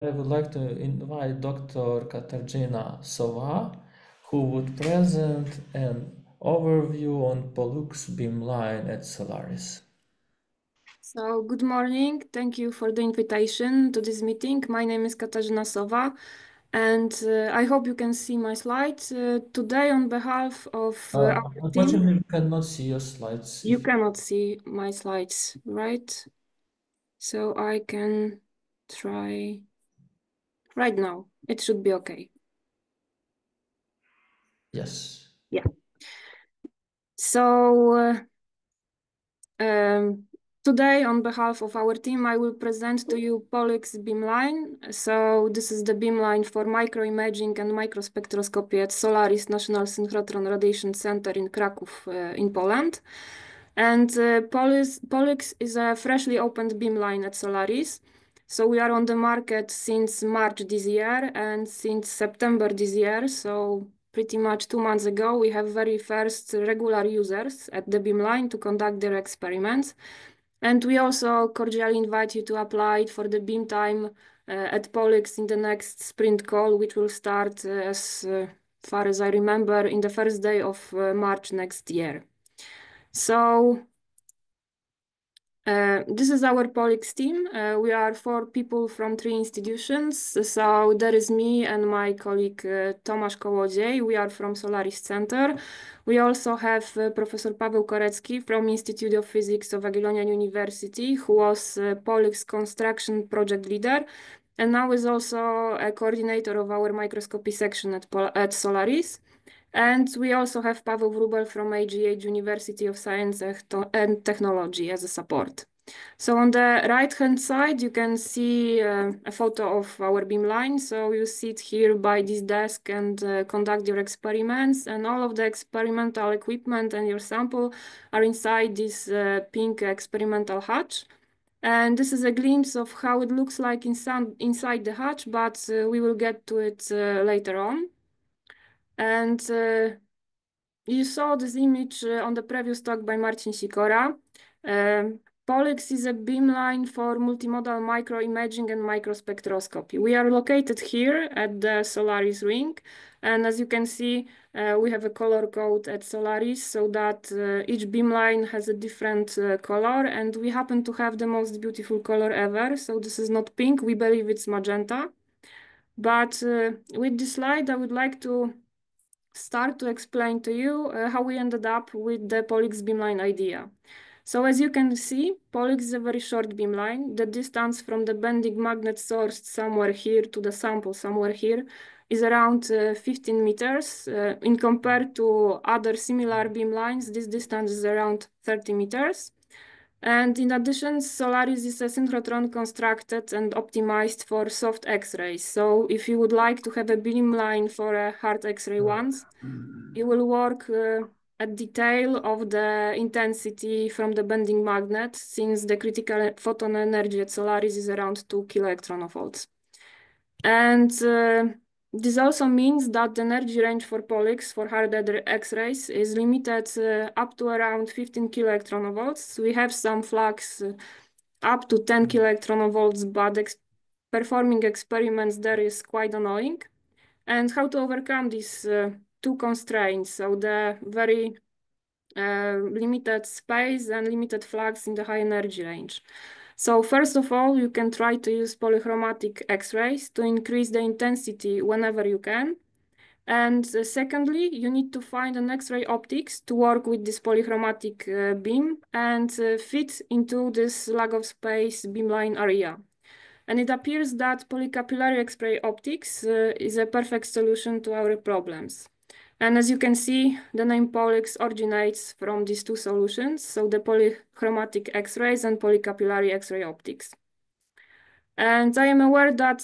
I would like to invite Dr. Katarzyna Sowa, who would present an overview on POLYX beamline at Solaris. So, good morning. Thank you for the invitation to this meeting. My name is Katarzyna Sowa, and I hope you can see my slides. Today, on behalf of our team, Unfortunately, we cannot see your slides. you cannot see my slides, right? So I can try right now. It should be okay. Yes. Yeah. So, today, on behalf of our team, I will present to you POLYX beamline. So this is the beamline for microimaging and microspectroscopy at Solaris National Synchrotron Radiation Center in Kraków, in Poland. And POLYX is a freshly opened beamline at Solaris. So we are on the market since March this year and since September this year. So pretty much 2 months ago, we have very first regular users at the beamline to conduct their experiments. And we also cordially invite you to apply for the beam time at POLYX in the next sprint call, which will start, as far as I remember, in the first day of March next year. So this is our POLYX team. We are 4 people from 3 institutions. So there is me and my colleague Tomasz Kołodziej. We are from Solaris Center. We also have Professor Paweł Korecki from Institute of Physics of Jagiellonian University, who was POLYX construction project leader, and now is also a coordinator of our microscopy section at Solaris. And we also have Paweł Wróbel from AGH University of Science and Technology as a support. So on the right-hand side, you can see a photo of our beamline. So you sit here by this desk and conduct your experiments, and all of the experimental equipment and your sample are inside this pink experimental hatch. And this is a glimpse of how it looks like inside the hatch, but we will get to it later on. And you saw this image on the previous talk by Marcin Sikora. POLYX is a beamline for multimodal microimaging and microspectroscopy. We are located here at the Solaris ring. And as you can see, we have a color code at Solaris so that each beamline has a different color. And we happen to have the most beautiful color ever. So this is not pink, we believe it's magenta. But with this slide, I would like to start to explain to you how we ended up with the POLYX beamline idea. So as you can see, POLYX is a very short beamline. The distance from the bending magnet source somewhere here to the sample somewhere here is around 15 meters. In compared to other similar beamlines, this distance is around 30 meters. And in addition, Solaris is a synchrotron constructed and optimized for soft X-rays. So if you would like to have a beamline for a hard X-ray ones, you will work at detail of the intensity from the bending magnet, since the critical photon energy at Solaris is around 2 kiloelectronvolts. And this also means that the energy range for POLYX for hard X-rays is limited up to around 15 kiloelectronvolts. We have some flux up to 10 kiloelectronvolts, but performing experiments there is quite annoying. And how to overcome these 2 constraints, so the very limited space and limited flux in the high energy range. So first of all, you can try to use polychromatic X-rays to increase the intensity whenever you can. And secondly, you need to find an X-ray optics to work with this polychromatic beam and fit into this lag of space beamline area. And it appears that polycapillary X-ray optics is a perfect solution to our problems. And as you can see, the name POLYX originates from these 2 solutions, so the polychromatic X-rays and polycapillary X-ray optics. And I am aware that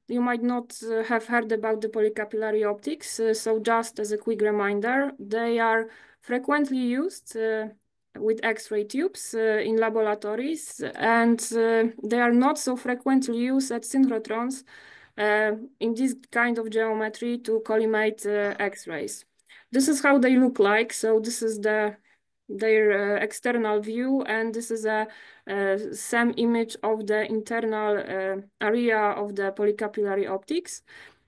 you might not have heard about the polycapillary optics, so just as a quick reminder, they are frequently used with X-ray tubes in laboratories, and they are not so frequently used at synchrotrons in this kind of geometry to collimate X-rays. This is how they look like. So this is the their external view, and this is a SEM image of the internal area of the polycapillary optics.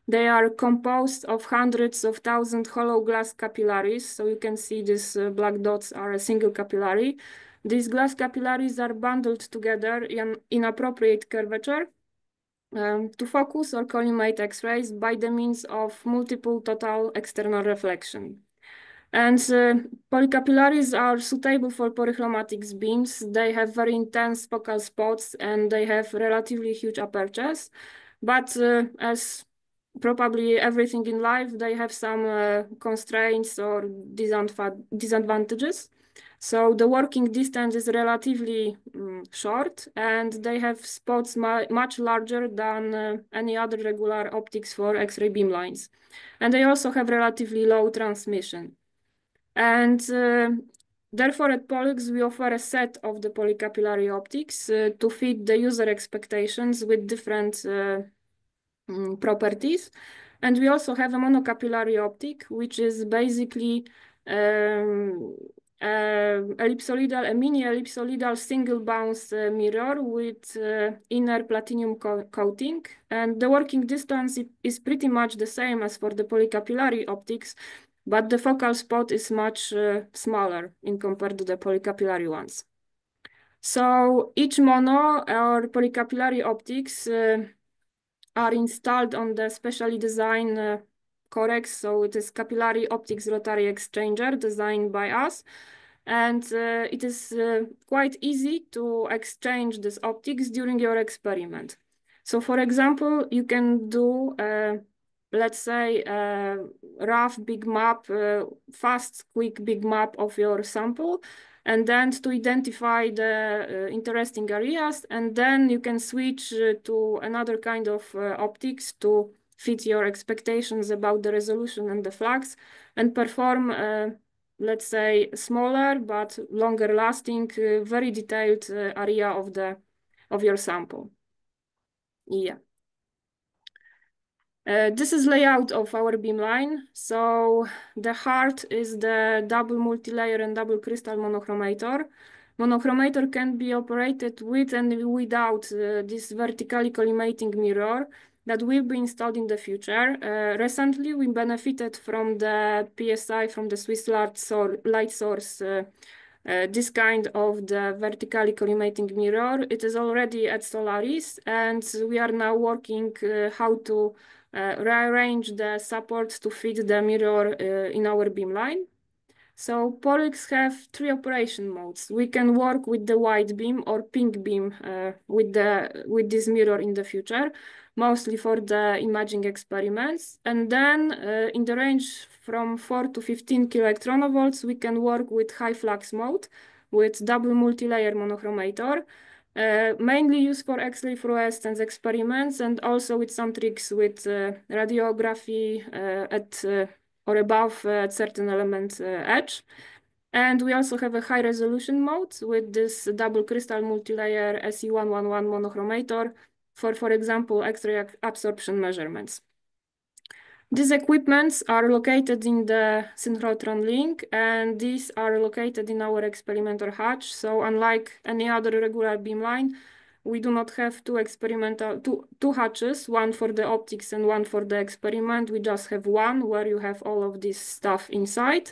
They are composed of hundreds of thousands hollow glass capillaries. So you can see these black dots are a single capillary. These glass capillaries are bundled together in appropriate curvature to focus or collimate X-rays by the means of multiple total external reflection. And polycapillaries are suitable for polychromatics beams. They have very intense focal spots and they have relatively huge apertures. But as probably everything in life, they have some constraints or disadvantages. So the working distance is relatively short, and they have spots much larger than any other regular optics for X-ray beamlines. And they also have relatively low transmission. And therefore, at POLYX, we offer a set of the polycapillary optics to fit the user expectations with different properties. And we also have a monocapillary optic, which is basically a mini ellipsoidal single bounce mirror with inner platinum coating. And the working distance is pretty much the same as for the polycapillary optics, but the focal spot is much smaller in compared to the polycapillary ones. So each mono or polycapillary optics are installed on the specially designed corex. So it is capillary optics rotary exchanger designed by us. And it is quite easy to exchange this optics during your experiment. So for example, you can do, let's say, a rough big map, fast, quick big map of your sample, and then to identify the interesting areas, and then you can switch to another kind of optics to fit your expectations about the resolution and the flux, and perform, let's say, smaller but longer lasting, very detailed area of your sample. Yeah. This is layout of our beamline. So the heart is the double multi-layer and double crystal monochromator. Monochromator can be operated with and without this vertically collimating mirror that will be installed in the future. Recently, we benefited from the PSI, from the Swiss light source, this kind of the vertically collimating mirror. It is already at Solaris, and we are now working how to rearrange the supports to fit the mirror in our beamline. So POLYX have three operation modes. We can work with the white beam or pink beam with this mirror in the future, mostly for the imaging experiments. And then in the range from 4 to 15 kiloelectronvolts, we can work with high flux mode with double multi-layer monochromator. Mainly used for X-ray fluorescence experiments, and also with some tricks with radiography at or above certain element edge. And we also have a high resolution mode with this double crystal multi-layer SE111 monochromator for example, X-ray absorption measurements. These equipments are located in the Synchrotron link, and these are located in our experimenter hatch. So unlike any other regular beamline, we do not have two hatches, one for the optics and one for the experiment. We just have one where you have all of this stuff inside.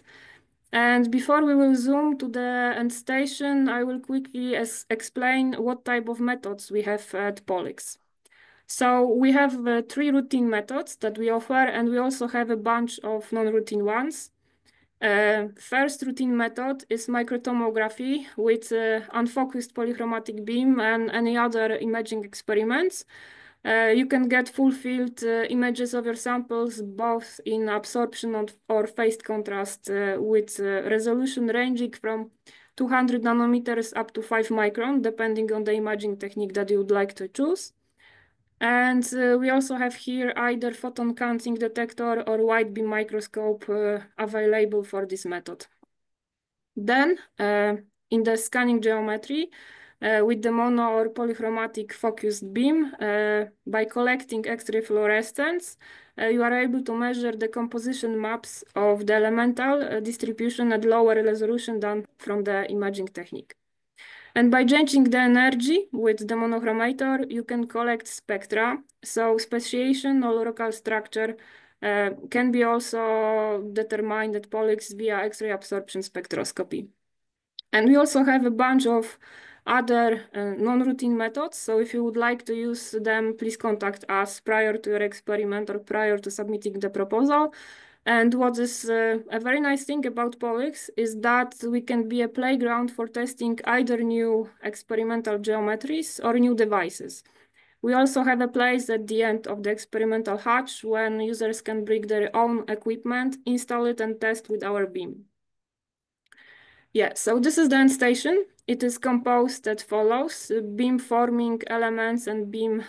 And before we will zoom to the end station, I will quickly explain what type of methods we have at POLYX. So we have three routine methods that we offer, and we also have a bunch of non-routine ones. First routine method is microtomography with unfocused polychromatic beam and any other imaging experiments. You can get full field images of your samples, both in absorption or phased contrast with resolution ranging from 200 nanometers up to 5 micron, depending on the imaging technique that you would like to choose. And we also have here either photon counting detector or wide beam microscope available for this method. Then in the scanning geometry, with the mono or polychromatic focused beam. By collecting X-ray fluorescence, you are able to measure the composition maps of the elemental distribution at lower resolution than from the imaging technique. And by changing the energy with the monochromator, you can collect spectra. So speciation or local structure can be also determined at POLYX via X-ray absorption spectroscopy. And we also have a bunch of other non-routine methods. So if you would like to use them, please contact us prior to your experiment or prior to submitting the proposal. And what is a very nice thing about POLYX is that we can be a playground for testing either new experimental geometries or new devices. We also have a place at the end of the experimental hatch when users can bring their own equipment, install it, and test with our beam. Yeah, so this is the end station. It is composed as follows. Beam forming elements and beam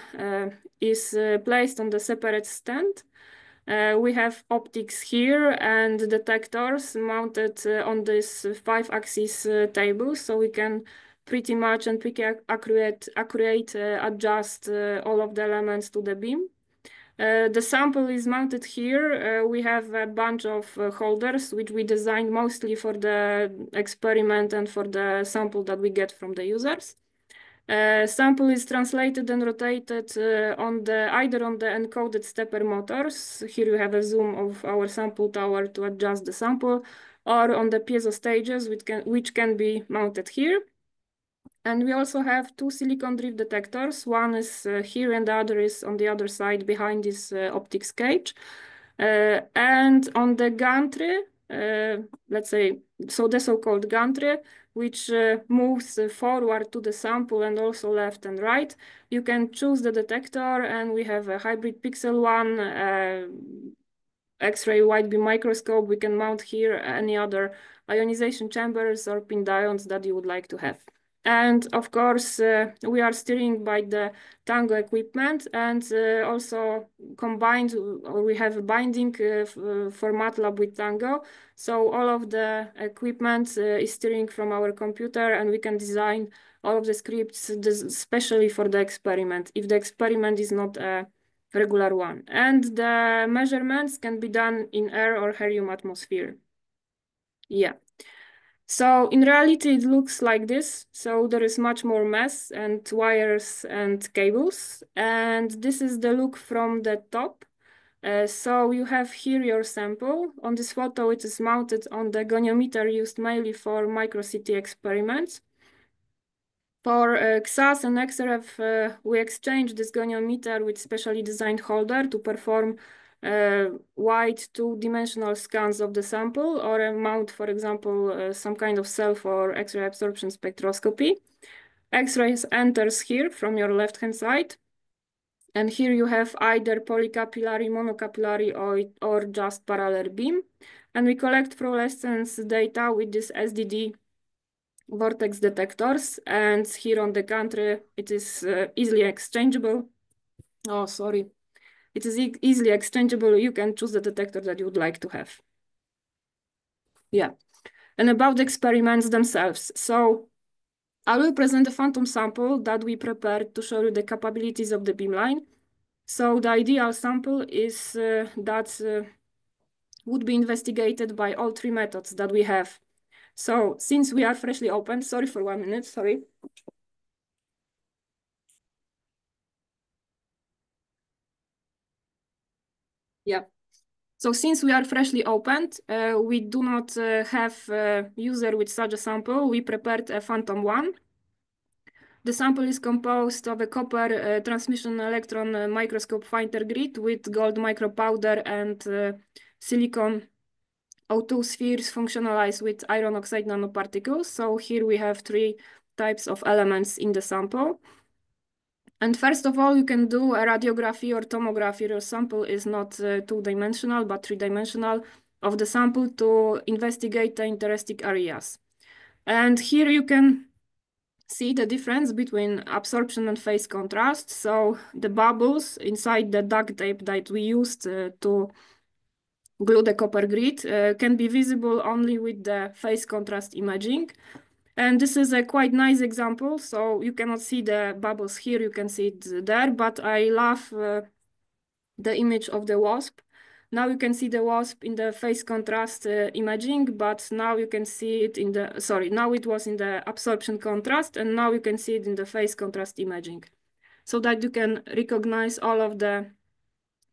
is placed on the separate stand. We have optics here and detectors mounted on this 5-axis table, so we can pretty much and pretty accurate adjust all of the elements to the beam. The sample is mounted here. We have a bunch of holders, which we designed mostly for the experiment and for the sample that we get from the users. Sample is translated and rotated either on the encoded stepper motors. Here you have a zoom of our sample tower to adjust the sample, or on the piezo stages, which can be mounted here. And we also have two silicon drift detectors. One is here and the other is on the other side behind this optics cage. And on the gantry, let's say, so the so-called gantry, which moves forward to the sample and also left and right, you can choose the detector, and we have a hybrid pixel one, X-ray wide beam microscope. We can mount here any other ionization chambers or pin diodes that you would like to have. And of course, we are steering by the Tango equipment, and also combined, or we have a binding for MATLAB with Tango. So all of the equipment is steering from our computer, and we can design all of the scripts especially for the experiment, if the experiment is not a regular one. And the measurements can be done in air or helium atmosphere. Yeah. So in reality, it looks like this. So there is much more mass and wires and cables. And this is the look from the top. So you have here your sample. On this photo, it is mounted on the goniometer used mainly for micro-CT experiments. For XAS and XRF, we exchange this goniometer with specially designed holder to perform wide two-dimensional scans of the sample, or mount, for example, some kind of self or X-ray absorption spectroscopy. X-rays enters here from your left-hand side. And here you have either polycapillary, monocapillary, or just parallel beam. And we collect fluorescence data with this SDD vortex detectors, and here on the gantry it is easily exchangeable. Oh, sorry. It is easily exchangeable. You can choose the detector that you would like to have. Yeah. And about the experiments themselves. So I will present a phantom sample that we prepared to show you the capabilities of the beamline. So the ideal sample is that would be investigated by all three methods that we have. So since we are freshly opened, sorry for 1 minute, sorry. Yeah. So since we are freshly opened, we do not have a user with such a sample. We prepared a phantom one. The sample is composed of a copper transmission electron microscope finder grid with gold micropowder and silicon O2 spheres functionalized with iron oxide nanoparticles. So here we have three types of elements in the sample. And first of all, you can do a radiography or tomography. Your sample is not two-dimensional, but three-dimensional of the sample to investigate the interesting areas. And here you can see the difference between absorption and phase contrast. So the bubbles inside the duct tape that we used to glue the copper grid can be visible only with the phase contrast imaging. And this is a quite nice example. So you cannot see the bubbles here, you can see it there, but I love the image of the wasp. Now you can see the wasp in the phase contrast imaging, but now you can see it in the, sorry, now it was in the absorption contrast, and now you can see it in the phase contrast imaging. So that you can recognize all of the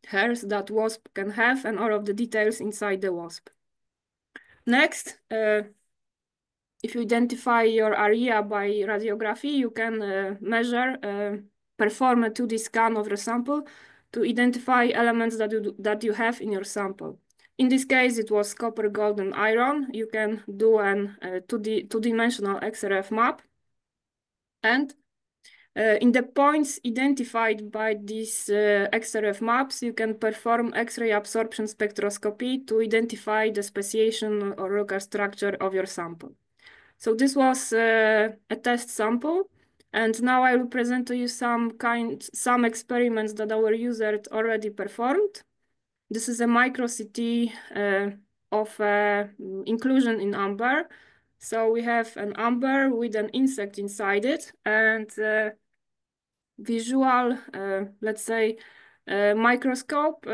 hairs that wasp can have and all of the details inside the wasp. Next, if you identify your area by radiography, you can perform a 2D scan of the sample to identify elements that you have in your sample. In this case, it was copper, gold, and iron. You can do an two-dimensional XRF map. And in the points identified by these XRF maps, you can perform X-ray absorption spectroscopy to identify the speciation or local structure of your sample. So this was a test sample, and now I will present to you some experiments that our user already performed. This is a micro CT of inclusion in amber. So we have an amber with an insect inside it, and visual, let's say, microscope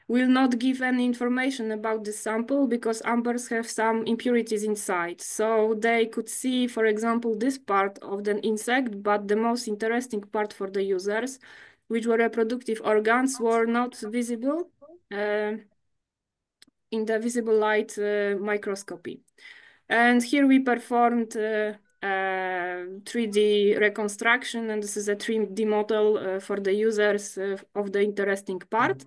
will not give any information about the sample because ambers have some impurities inside. So they could see, for example, this part of the insect, but the most interesting part for the users, which were reproductive organs, were not visible in the visible light microscopy. And here we performed 3D reconstruction, and this is a 3D model for the users of the interesting part.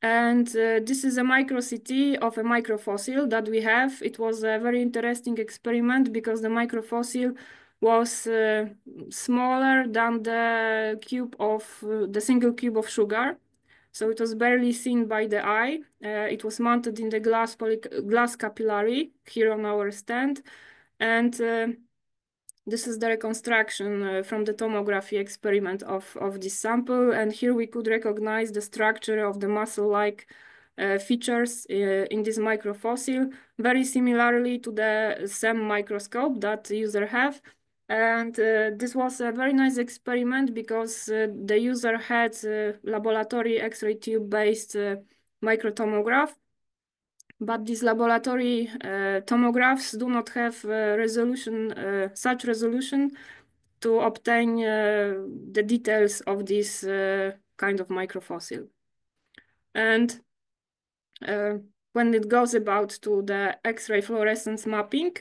And this is a micro CT of a microfossil that we have. It was a very interesting experiment because the microfossil was smaller than the single cube of sugar. So it was barely seen by the eye. It was mounted in the glass capillary here on our stand. And this is the reconstruction from the tomography experiment of this sample. And here we could recognize the structure of the muscle-like features in this microfossil, very similarly to the SEM microscope that the user have. And this was a very nice experiment because the user had laboratory X-ray tube-based microtomograph. But these laboratory tomographs do not have such resolution to obtain the details of this kind of microfossil. And when it goes about to the X-ray fluorescence mapping,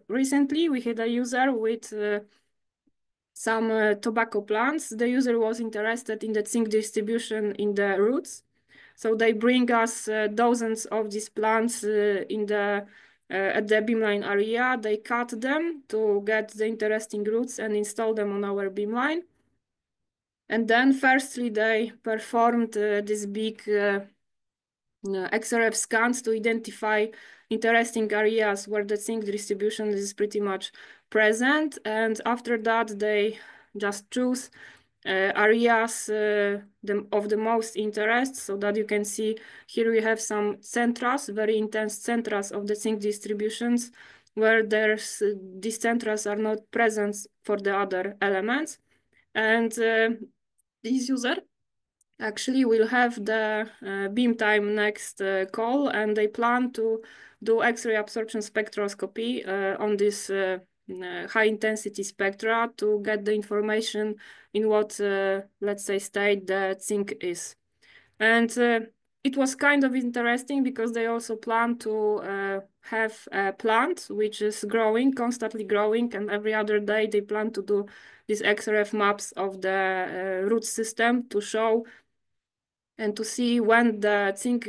recently we had a user with some tobacco plants. The user was interested in the zinc distribution in the roots. So they bring us dozens of these plants at the beamline area. They cut them to get the interesting roots and install them on our beamline. And then firstly, they performed this big XRF scans to identify interesting areas where the zinc distribution is pretty much present. And after that, they just choose areas of the most interest, so that you can see here we have some centras, very intense centras of the zinc distributions, where these centras are not present for the other elements. And this user actually will have the beam time next call, and they plan to do X-ray absorption spectroscopy on this high intensity spectra to get the information in what, let's say, state the zinc is. And it was kind of interesting because they also plan to have a plant which is growing, constantly growing, and every other day they plan to do these XRF maps of the root system to show and to see when the zinc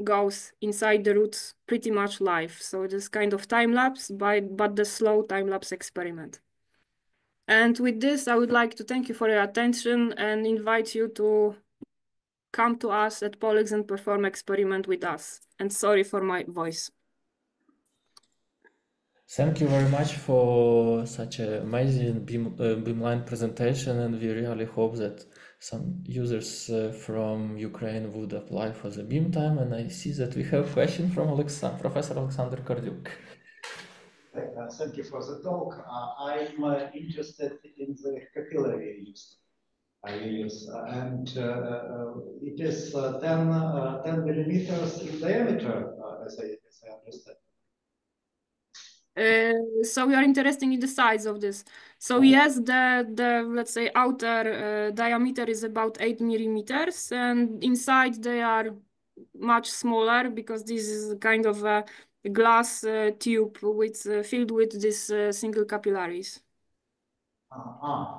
goes inside the roots pretty much live. So it is kind of time-lapse, but the slow time-lapse experiment. And with this, I would like to thank you for your attention and invite you to come to us at POLYX and perform experiment with us. And sorry for my voice. Thank you very much for such an amazing beamline presentation, and we really hope that some users from Ukraine would apply for the beam time. And I see that we have a question from Professor Alexander Kordyuk. Thank you for the talk. I'm interested in the capillary use. And it is 10 millimeters in diameter, as I understand. So we are interested in the size of this. So yes, the let's say outer diameter is about 8 millimeters, and inside they are much smaller because this is kind of a glass tube with filled with this single capillaries.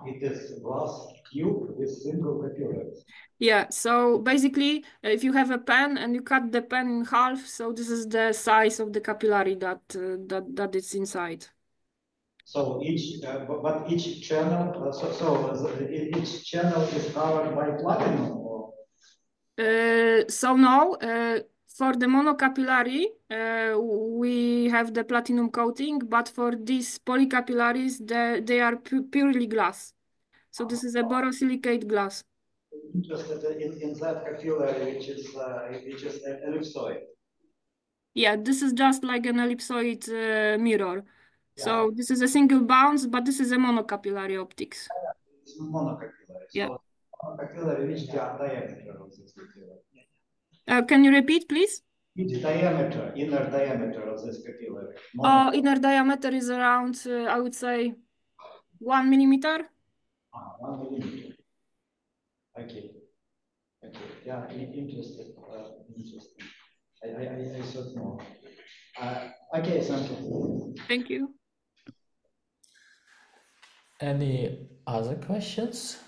It is glass tube with single capillaries. Yeah, so basically, if you have a pen and you cut the pen in half, so this is the size of the capillary that is inside. So each channel, each channel is covered by platinum. Or? So no, for the monocapillary, we have the platinum coating, but for these polycapillaries, they are purely glass. So this is a borosilicate glass. Interested in that capillary, which is ellipsoid. Yeah, this is just like an ellipsoid mirror. So this is a single bounce, but this is a monocapillary optics. It's monocapillary. Yeah. So monocapillary, which diameter of this capillary? Can you repeat, please? Which diameter, inner diameter of this capillary? Inner diameter is around, I would say, 1 millimeter. 1 millimeter. Okay. Yeah, interesting. Interesting. I thought more. Okay, thank you. Thank you. Any other questions?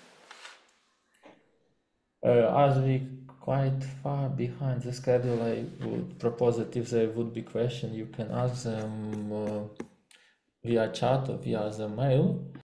As we quite far behind the schedule, I would propose that if there would be questions, you can ask them via chat or via the mail.